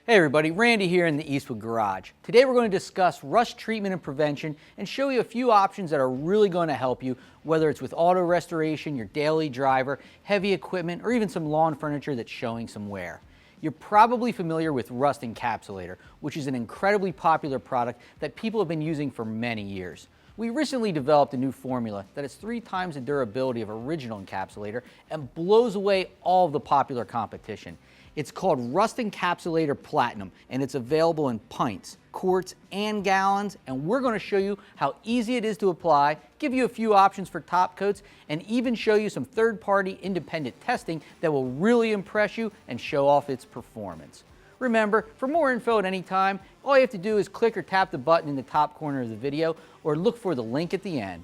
Hey everybody, Randy here in the Eastwood garage. Today we're going to discuss rust treatment and prevention and show you a few options that are really going to help you, whether it's with auto restoration, your daily driver, heavy equipment, or even some lawn furniture that's showing some wear. You're probably familiar with Rust Encapsulator, which is an incredibly popular product that people have been using for many years. We recently developed a new formula that has 3 times the durability of original encapsulator and blows away all of the popular competition. It's called Rust Encapsulator Platinum, and it's available in pints, quarts, and gallons, and we're going to show you how easy it is to apply, give you a few options for top coats, and even show you some third-party independent testing that will really impress you and show off its performance. Remember, for more info at any time, all you have to do is click or tap the button in the top corner of the video or look for the link at the end.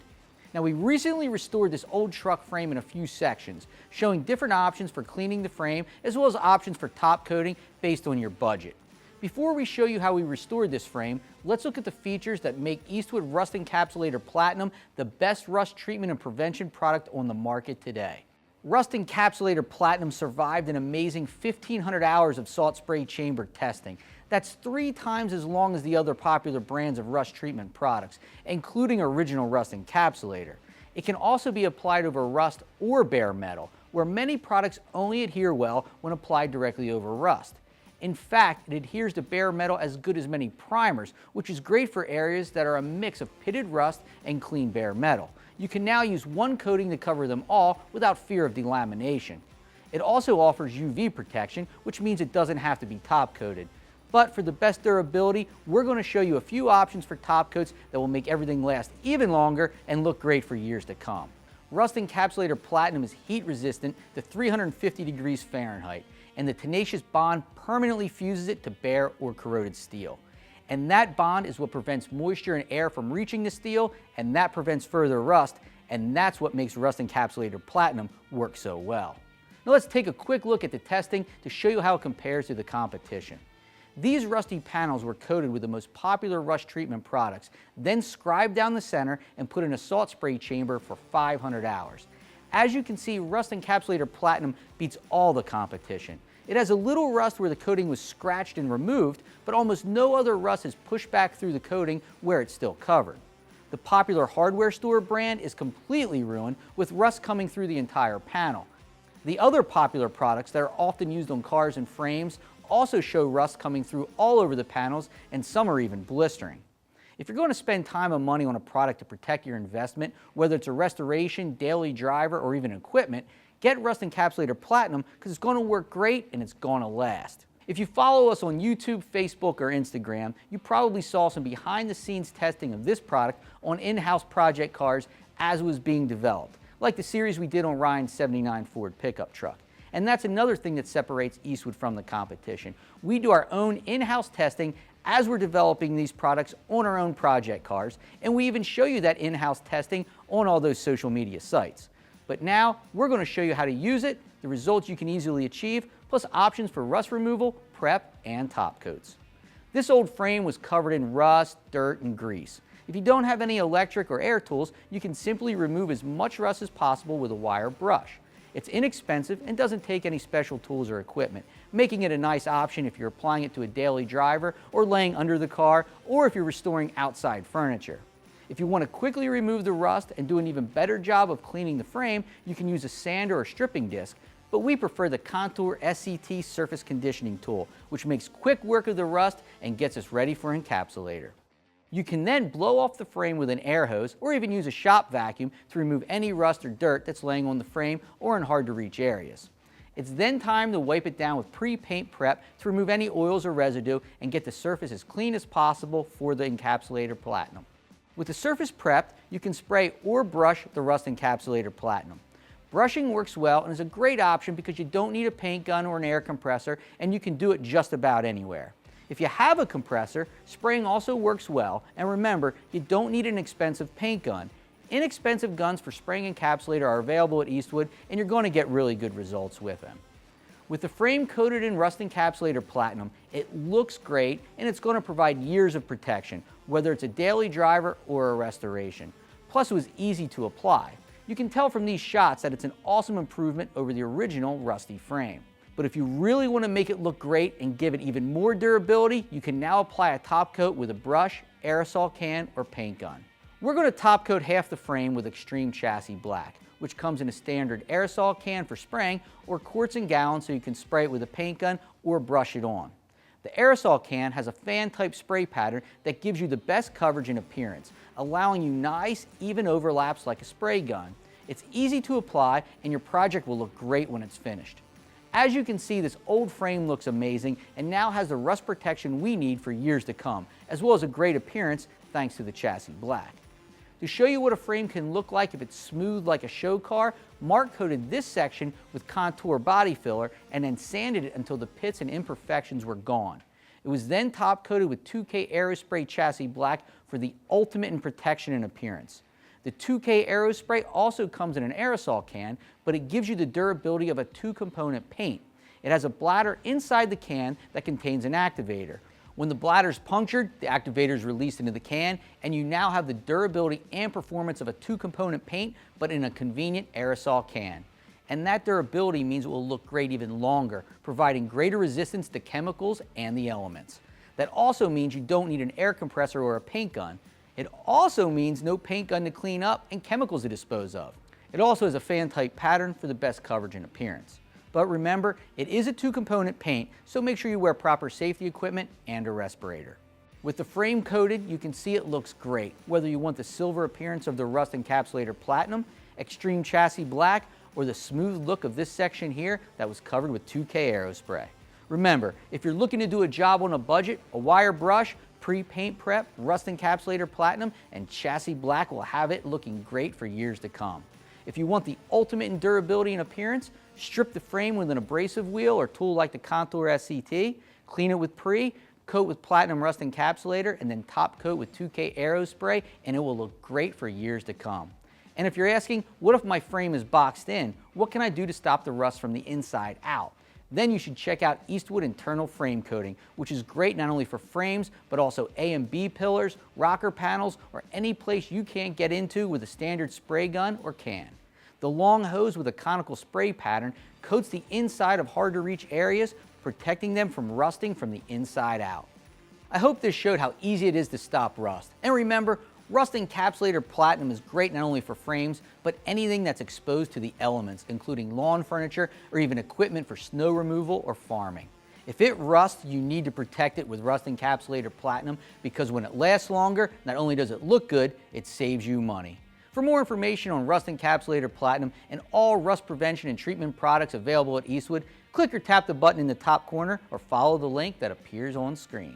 Now, we recently restored this old truck frame in a few sections, showing different options for cleaning the frame as well as options for top coating based on your budget. Before we show you how we restored this frame, let's look at the features that make Eastwood Rust Encapsulator Platinum the best rust treatment and prevention product on the market today. Rust Encapsulator Platinum survived an amazing 1,500 hours of salt spray chamber testing. That's 3 times as long as the other popular brands of rust treatment products, including original Rust Encapsulator. It can also be applied over rust or bare metal, where many products only adhere well when applied directly over rust. In fact, it adheres to bare metal as good as many primers, which is great for areas that are a mix of pitted rust and clean bare metal. You can now use one coating to cover them all without fear of delamination. It also offers UV protection, which means it doesn't have to be top coated. But for the best durability, we're going to show you a few options for top coats that will make everything last even longer and look great for years to come. Rust Encapsulator Platinum is heat resistant to 350 degrees Fahrenheit, and the Tenacious bond permanently fuses it to bare or corroded steel. And that bond is what prevents moisture and air from reaching the steel, and that prevents further rust, and that's what makes Rust Encapsulator Platinum work so well. Now let's take a quick look at the testing to show you how it compares to the competition. These rusty panels were coated with the most popular rust treatment products, then scribed down the center and put in a salt spray chamber for 500 hours. As you can see, Rust Encapsulator Platinum beats all the competition. It has a little rust where the coating was scratched and removed, but almost no other rust is pushed back through the coating where it's still covered. The popular hardware store brand is completely ruined, with rust coming through the entire panel. The other popular products that are often used on cars and frames also show rust coming through all over the panels, and some are even blistering. If you're going to spend time and money on a product to protect your investment, whether it's a restoration, daily driver, or even equipment, get Rust Encapsulator Platinum because it's going to work great and it's going to last. If you follow us on YouTube, Facebook, or Instagram, you probably saw some behind-the-scenes testing of this product on in-house project cars as it was being developed, like the series we did on Ryan's '79 Ford pickup truck. And that's another thing that separates Eastwood from the competition. We do our own in-house testing as we're developing these products on our own project cars, and we even show you that in-house testing on all those social media sites. But now we're going to show you how to use it, the results you can easily achieve, plus options for rust removal, prep, and top coats. This old frame was covered in rust, dirt, and grease. If you don't have any electric or air tools, you can simply remove as much rust as possible with a wire brush. It's inexpensive and doesn't take any special tools or equipment, making it a nice option if you're applying it to a daily driver or laying under the car, or if you're restoring outside furniture. If you want to quickly remove the rust and do an even better job of cleaning the frame, you can use a sander or stripping disc, but we prefer the Contour SCT surface conditioning tool, which makes quick work of the rust and gets us ready for encapsulator. You can then blow off the frame with an air hose or even use a shop vacuum to remove any rust or dirt that's laying on the frame or in hard to reach areas. It's then time to wipe it down with pre-paint prep to remove any oils or residue and get the surface as clean as possible for the Encapsulator Platinum. With the surface prepped, you can spray or brush the Rust Encapsulator Platinum. Brushing works well and is a great option because you don't need a paint gun or an air compressor, and you can do it just about anywhere. If you have a compressor, spraying also works well, and remember, you don't need an expensive paint gun. Inexpensive guns for spraying encapsulator are available at Eastwood, and you're going to get really good results with them. With the frame coated in Rust Encapsulator Platinum, it looks great, and it's going to provide years of protection, whether it's a daily driver or a restoration. Plus, it was easy to apply. You can tell from these shots that it's an awesome improvement over the original rusty frame. But if you really want to make it look great and give it even more durability, you can now apply a top coat with a brush, aerosol can, or paint gun. We're going to top coat half the frame with Extreme Chassis Black, which comes in a standard aerosol can for spraying or quarts and gallons so you can spray it with a paint gun or brush it on. The aerosol can has a fan type spray pattern that gives you the best coverage and appearance, allowing you nice, even overlaps like a spray gun. It's easy to apply and your project will look great when it's finished. As you can see, this old frame looks amazing and now has the rust protection we need for years to come, as well as a great appearance thanks to the Chassis Black. To show you what a frame can look like if it's smooth like a show car, Mark coated this section with contour body filler and then sanded it until the pits and imperfections were gone. It was then top coated with 2K Aerospray Chassis Black for the ultimate in protection and appearance. The 2K Aerospray also comes in an aerosol can, but it gives you the durability of a two-component paint. It has a bladder inside the can that contains an activator. When the bladder is punctured, the activator is released into the can, and you now have the durability and performance of a two-component paint, but in a convenient aerosol can. And that durability means it will look great even longer, providing greater resistance to chemicals and the elements. That also means you don't need an air compressor or a paint gun. It also means no paint gun to clean up and chemicals to dispose of. It also has a fan-type pattern for the best coverage and appearance. But remember, it is a two-component paint, so make sure you wear proper safety equipment and a respirator. With the frame coated, you can see it looks great, whether you want the silver appearance of the Rust Encapsulator Platinum, Extreme Chassis Black, or the smooth look of this section here that was covered with 2K Aerospray. Remember, if you're looking to do a job on a budget, a wire brush, pre-paint prep, Rust Encapsulator Platinum, and Chassis Black will have it looking great for years to come. If you want the ultimate in durability and appearance, strip the frame with an abrasive wheel or tool like the Contour SCT, clean it with coat with Platinum Rust Encapsulator, and then top coat with 2K Aerospray, and it will look great for years to come. And if you're asking, what if my frame is boxed in? What can I do to stop the rust from the inside out? Then you should check out Eastwood internal frame coating, which is great not only for frames, but also A and B pillars, rocker panels, or any place you can't get into with a standard spray gun or can. The long hose with a conical spray pattern coats the inside of hard-to-reach areas, protecting them from rusting from the inside out. I hope this showed how easy it is to stop rust. And remember, Rust Encapsulator Platinum is great not only for frames, but anything that's exposed to the elements, including lawn furniture or even equipment for snow removal or farming. If it rusts, you need to protect it with Rust Encapsulator Platinum because when it lasts longer, not only does it look good, it saves you money. For more information on Rust Encapsulator Platinum and all rust prevention and treatment products available at Eastwood, click or tap the button in the top corner or follow the link that appears on screen.